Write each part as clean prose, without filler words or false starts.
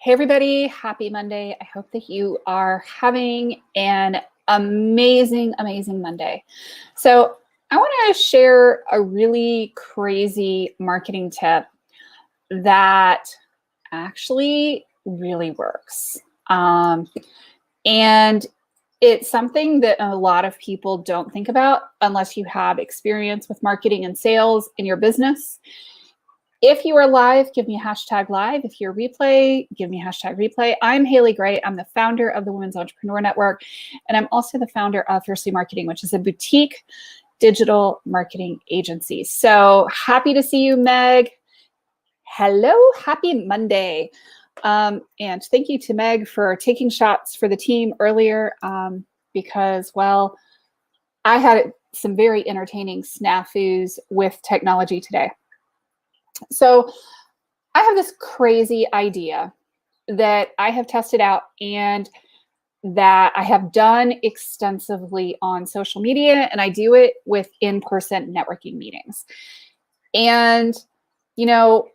Hey everybody, happy Monday. I hope that you are having an amazing Monday. So I want to share a really crazy marketing tip that actually really works. And it's something that a lot of people don't think about unless you have experience with marketing and sales in your business. If you are live, give me a hashtag live. If you're replay, give me a hashtag replay. I'm Haley Gray. I'm the founder of the Women's Entrepreneur Network, and I'm also the founder of Fiercely Marketing, which is a boutique digital marketing agency. So happy to see you, Meg. Hello, happy Monday. And thank you to Meg for taking shots for the team earlier because, well, I had some very entertaining snafus with technology today. So I have this crazy idea that I have tested out and that I have done extensively on social media, and I do it with in-person networking meetings. And, you know,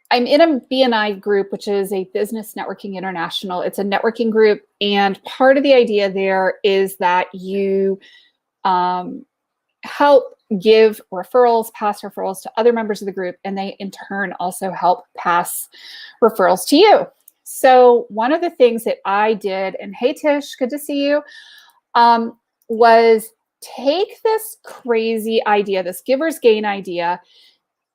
I'm in a BNI group, which is a Business Networking International. It's a networking group. And part of the idea there is that you help give referrals, pass referrals to other members of the group, and they in turn also help pass referrals to you. So one of the things that I did, and hey Tish, good to see you, was take this crazy idea, this giver's gain idea,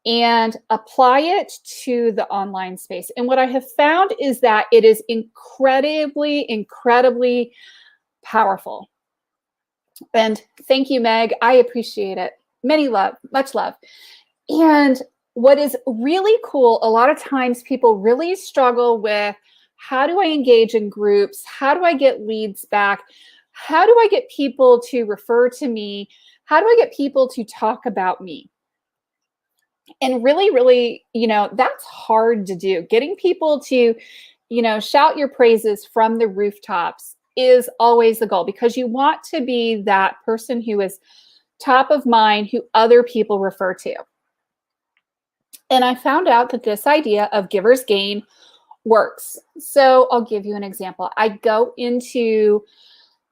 and apply it to the online space. And what I have found is that it is incredibly powerful. And thank you, Meg. I appreciate it. Much love. And what is really cool, a lot of times people really struggle with, how do I engage in groups? How do I get leads back? How do I get people to refer to me? How do I get people to talk about me? And really, that's hard to do. Getting people to, shout your praises from the rooftops is always the goal, because you want to be that person who is top of mind, who other people refer to. And I found out that this idea of giver's gain works. So I'll give you an example. I go into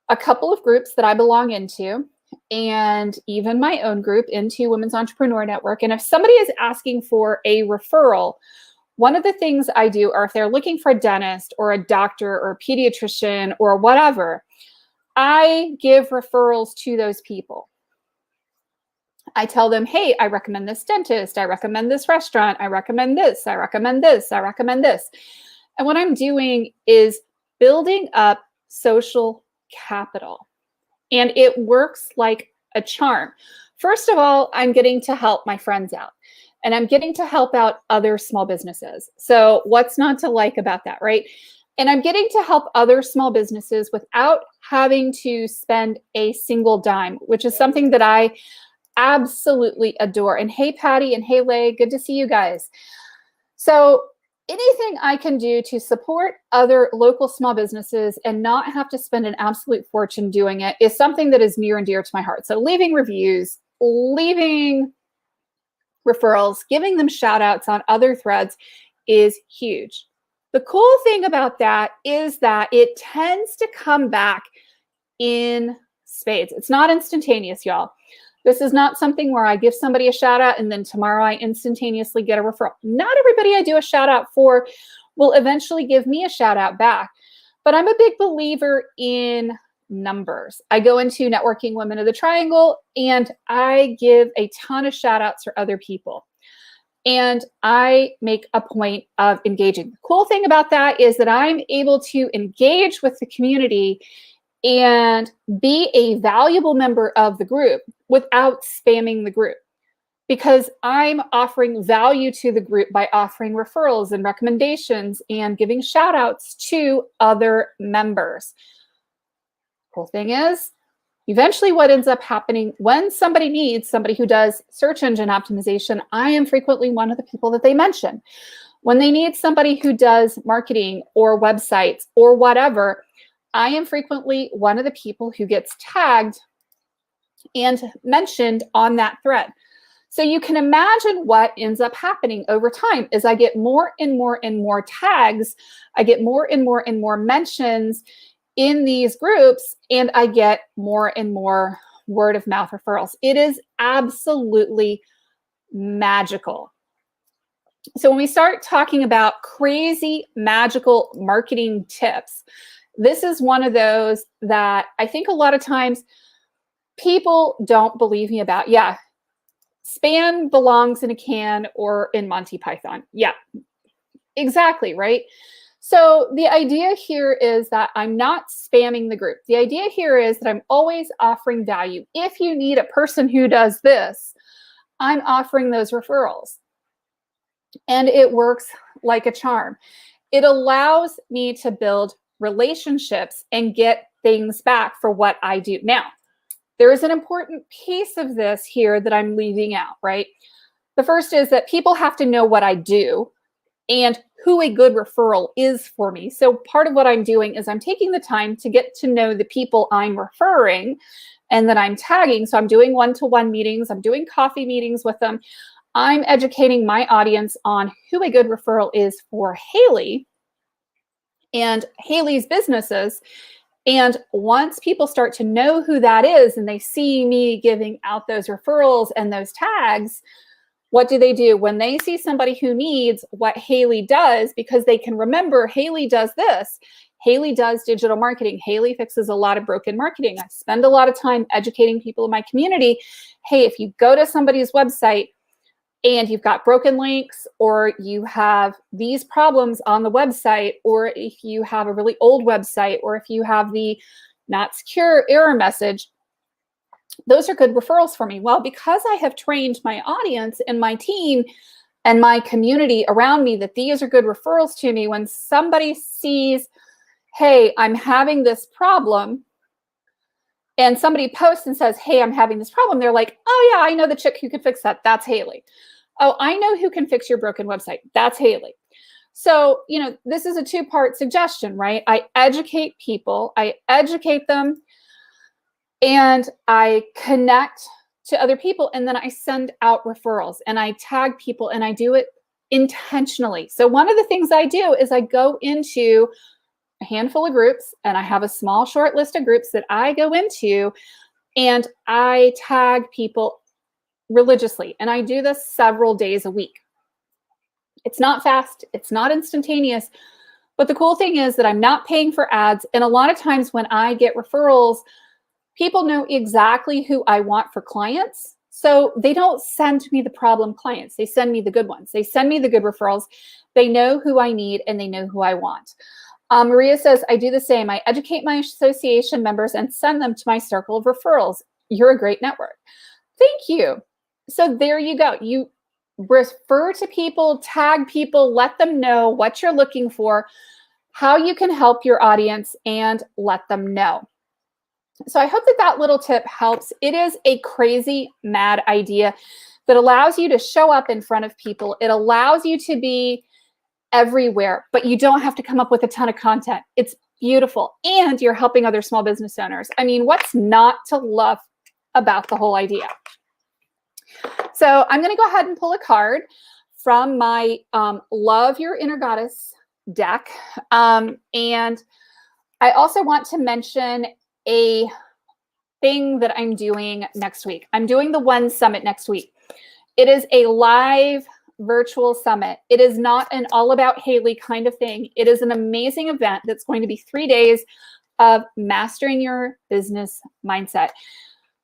a couple of groups that I belong into, and even my own group, into Women's Entrepreneur Network. And if somebody is asking for a referral, one of the things I do, or if they're looking for a dentist or a doctor or a pediatrician or whatever, I give referrals to those people. I tell them, hey, I recommend this dentist, I recommend this restaurant, I recommend this, I recommend this, I recommend this. And what I'm doing is building up social capital. And it works like a charm. First of all, I'm getting to help my friends out, and I'm getting to help out other small businesses. So what's not to like about that, right? And I'm getting to help other small businesses without having to spend a single dime, which is something that I absolutely adore. And hey, Patty, and hey, Lay, good to see you guys. So anything I can do to support other local small businesses and not have to spend an absolute fortune doing it is something that is near and dear to my heart. So leaving reviews, leaving referrals, giving them shout outs on other threads is huge. The cool thing about that is that it tends to come back in spades. It's not instantaneous, y'all. This is not something where I give somebody a shout out and then tomorrow I instantaneously get a referral. Not everybody I do a shout out for will eventually give me a shout out back, but I'm a big believer in numbers. I go into Networking Women of the Triangle and I give a ton of shout outs for other people. And I make a point of engaging. The cool thing about that is that I'm able to engage with the community and be a valuable member of the group without spamming the group, because I'm offering value to the group by offering referrals and recommendations and giving shout outs to other members. Cool thing is, eventually what ends up happening when somebody needs somebody who does search engine optimization, I am frequently one of the people that they mention. When they need somebody who does marketing or websites or whatever, I am frequently one of the people who gets tagged and mentioned on that thread. So you can imagine what ends up happening over time as I get more and more and more tags, I get more and more and more mentions in these groups, and I get more and more word of mouth referrals. It is absolutely magical. So when we start talking about crazy magical marketing tips, this is one of those that I think a lot of times people don't believe me about. Yeah, spam belongs in a can or in Monty Python. Yeah, exactly, right? So the idea here is that I'm not spamming the group. The idea here is that I'm always offering value. If you need a person who does this, I'm offering those referrals. And it works like a charm. It allows me to build relationships and get things back for what I do. Now, there is an important piece of this here that I'm leaving out, right? The first is that people have to know what I do and who a good referral is for me. So part of what I'm doing is I'm taking the time to get to know the people I'm referring and that I'm tagging. So I'm doing one-to-one meetings, I'm doing coffee meetings with them. I'm educating my audience on who a good referral is for Haley and Haley's businesses. And once people start to know who that is and they see me giving out those referrals and those tags, what do? When they see somebody who needs what Haley does, because they can remember Haley does this, Haley does digital marketing, Haley fixes a lot of broken marketing. I spend a lot of time educating people in my community. Hey, if you go to somebody's website and you've got broken links, or you have these problems on the website, or if you have a really old website, or if you have the not secure error message, those are good referrals for me. Well, because I have trained my audience and my team and my community around me that these are good referrals to me, when somebody sees, hey, I'm having this problem, and somebody posts and says, hey, I'm having this problem, they're like, oh yeah, I know the chick who can fix that. That's Haley. Oh, I know who can fix your broken website. That's Haley. So, this is a two-part suggestion, right? I educate people, I educate them, and I connect to other people, and then I send out referrals and I tag people, and I do it intentionally. So one of the things I do is I go into a handful of groups, and I have a small short list of groups that I go into, and I tag people religiously. And I do this several days a week. It's not fast, it's not instantaneous, but the cool thing is that I'm not paying for ads. And a lot of times when I get referrals, people know exactly who I want for clients. So they don't send me the problem clients. They send me the good ones. They send me the good referrals. They know who I need and they know who I want. Maria says, I do the same. I educate my association members and send them to my circle of referrals. You're a great network. Thank you. So there you go. You refer to people, tag people, let them know what you're looking for, how you can help your audience, and let them know. So I hope that that little tip helps. It is a crazy, mad idea that allows you to show up in front of people. It allows you to be everywhere, but you don't have to come up with a ton of content. It's beautiful. And you're helping other small business owners. I mean, what's not to love about the whole idea? So I'm going to go ahead and pull a card from my Love Your Inner Goddess deck. And I also want to mention a thing that I'm doing next week. I'm doing the WEN Summit next week. It is a live virtual summit. It is not an all about Haley kind of thing. It is an amazing event that's going to be 3 days of mastering your business mindset.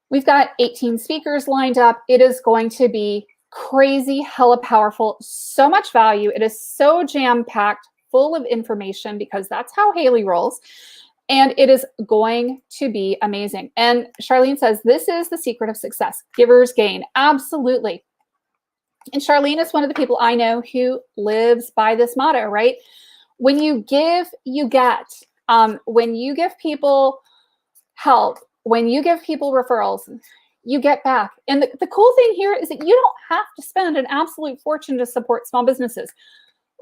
We've got 18 speakers lined up. It is going to be crazy, hella powerful, so much value. It is so jam-packed, full of information, because that's how Haley rolls. And it is going to be amazing. And Charlene says, this is the secret of success. Givers gain. Absolutely. And Charlene is one of the people I know who lives by this motto, right? When you give, you get. When you give people help, when you give people referrals, you get back. And the cool thing here is that you don't have to spend an absolute fortune to support small businesses.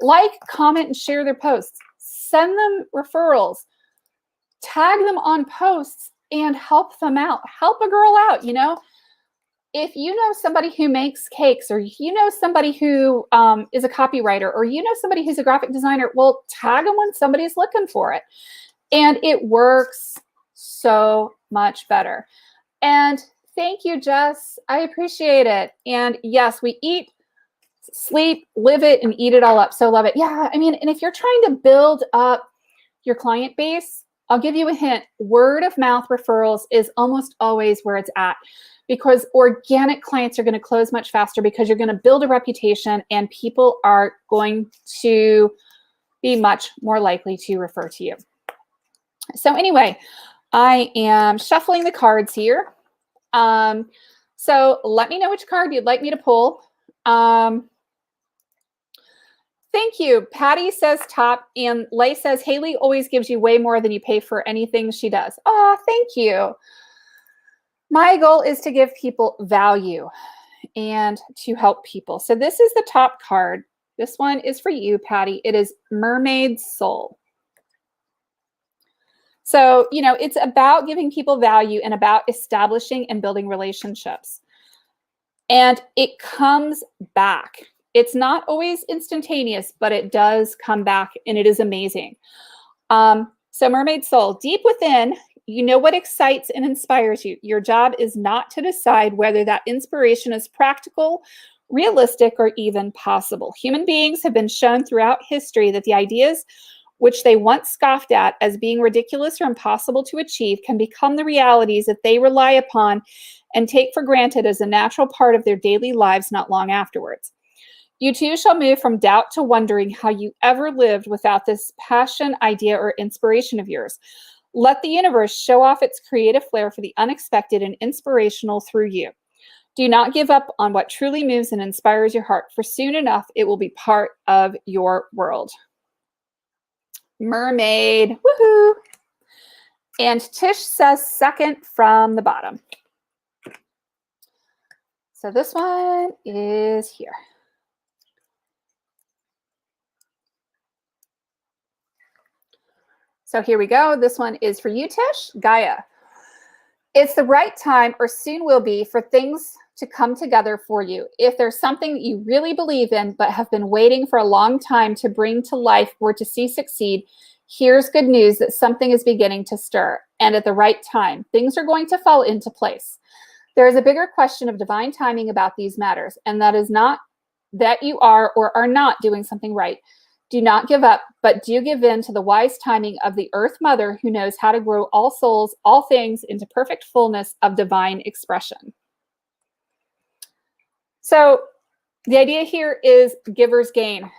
Like, comment, and share their posts. Send them referrals. Tag them on posts and help them out. Help a girl out, if you know somebody who makes cakes, or you know somebody who is a copywriter, or you know somebody who's a graphic designer, well, tag them when somebody's looking for it. And it works so much better. And thank you, Jess. I appreciate it. And yes, we eat, sleep, live it, and eat it all up. So love it. Yeah, I mean, and if you're trying to build up your client base, I'll give you a hint. Word of mouth referrals is almost always where it's at, because organic clients are going to close much faster, because you're going to build a reputation and people are going to be much more likely to refer to you. So anyway, I am shuffling the cards here. So let me know which card you'd like me to pull. Thank you. Patty says top, and Lay says Haley always gives you way more than you pay for anything she does. Oh, thank you. My goal is to give people value and to help people. So this is the top card. This one is for you, Patty. It is Mermaid Soul. So, you know, it's about giving people value and about establishing and building relationships. And it comes back. It's not always instantaneous, but it does come back, and it is amazing. So Mermaid Soul, deep within, you know what excites and inspires you. Your job is not to decide whether that inspiration is practical, realistic, or even possible. Human beings have been shown throughout history that the ideas which they once scoffed at as being ridiculous or impossible to achieve can become the realities that they rely upon and take for granted as a natural part of their daily lives not long afterwards. You too shall move from doubt to wondering how you ever lived without this passion, idea, or inspiration of yours. Let the universe show off its creative flair for the unexpected and inspirational through you. Do not give up on what truly moves and inspires your heart, for soon enough it will be part of your world. Mermaid, woohoo! And Tish says second from the bottom. So this one is here. So here we go. This one is for you, Tish. Gaia. It's the right time, or soon will be, for things to come together for you. If there's something that you really believe in but have been waiting for a long time to bring to life or to see succeed, here's good news that something is beginning to stir. And at the right time, things are going to fall into place. There is a bigger question of divine timing about these matters, and that is not that you are or are not doing something right. Do not give up, but do give in to the wise timing of the Earth Mother, who knows how to grow all souls, all things into perfect fullness of divine expression. So the idea here is givers gain.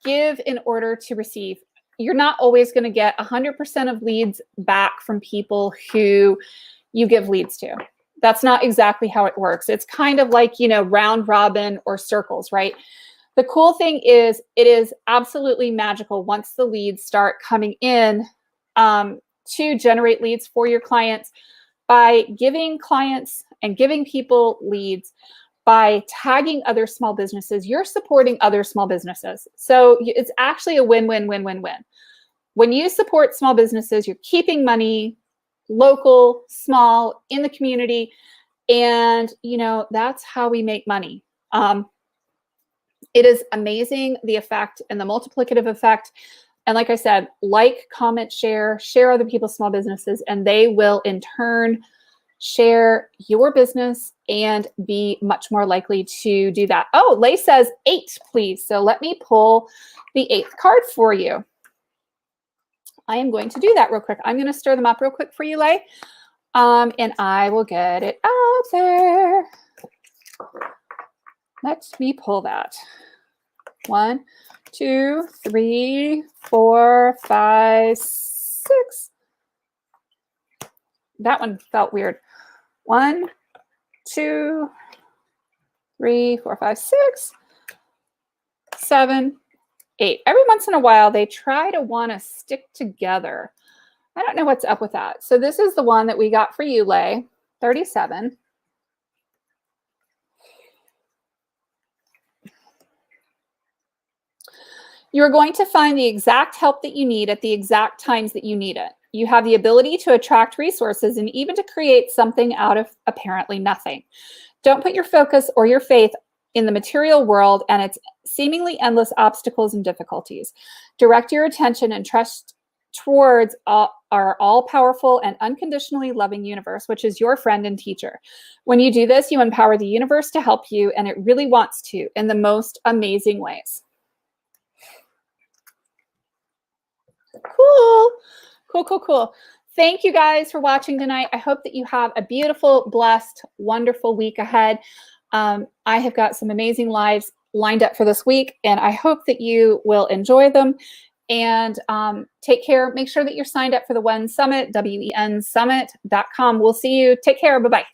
Give in order to receive. You're not always going to get 100% of leads back from people who you give leads to. That's not exactly how it works. It's kind of like, you know, round robin or circles, right? The cool thing is it is absolutely magical once the leads start coming in to generate leads for your clients by giving clients and giving people leads. By tagging other small businesses, you're supporting other small businesses. So it's actually a win-win-win-win-win. When you support small businesses, you're keeping money local, small, in the community. And, you know, that's how we make money. It is amazing, the effect and the multiplicative effect. And like I said, like, comment, share other people's small businesses, and they will in turn share your business and be much more likely to do that. Oh, Lay says 8, please. So let me pull the 8th card for you. I am going to do that real quick. I'm going to stir them up real quick for you, Lay. And I will get it out there. Let me pull that. 1, 2, 3, 4, 5, 6. That one felt weird. 1, 2, 3, 4, 5, 6, 7, 8. Every once in a while, they try to want to stick together. I don't know what's up with that. So this is the one that we got for you, Lay, 37. You are going to find the exact help that you need at the exact times that you need it. You have the ability to attract resources and even to create something out of apparently nothing. Don't put your focus or your faith in the material world and its seemingly endless obstacles and difficulties. Direct your attention and trust towards our all-powerful and unconditionally loving universe, which is your friend and teacher. When you do this, you empower the universe to help you, and it really wants to in the most amazing ways. Cool. Cool, cool, cool. Thank you guys for watching tonight. I hope that you have a beautiful, blessed, wonderful week ahead. I have got some amazing lives lined up for this week, and I hope that you will enjoy them. And take care. Make sure that you're signed up for the WEN Summit, WENSummit.com. We'll see you. Take care. Bye-bye.